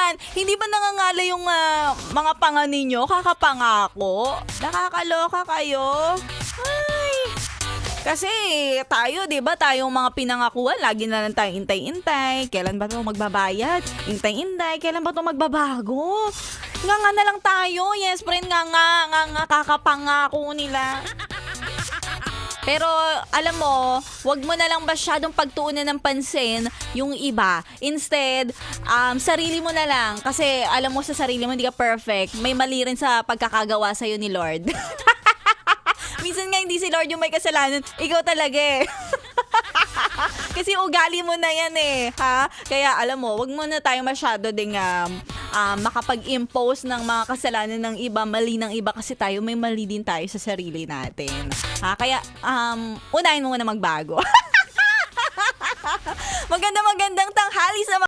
naman, hindi ba nangangala yung mga panga ninyo? Kakapangako? Nakakaloka kayo? Ay, kasi tayo, 'di ba, tayong mga pinangakuan, lagi na lang tayong intay-intay. Kailan ba 'to magbabayad? Intay-intay, kailan ba 'to magbabago? Nga na lang tayo. Yes, friend, nga kakapangako nila. Pero alam mo, wag mo na lang masyadong pagtuunan ng pansin yung iba. Instead, sarili mo na lang. Kasi alam mo sa sarili mo, hindi ka perfect. May mali rin sa pagkakagawa sa'yo ni Lord. Minsan nga hindi si Lord yung may kasalanan, ikaw talaga eh. Kasi ugali mo na yan eh, ha? Kaya alam mo, wag mo na tayo masyado ding makapag-impose ng mga kasalanan ng iba, mali ng iba, kasi tayo may mali din tayo sa sarili natin. Ha? Kaya unahin mo na magbago. Magandang tanghali sa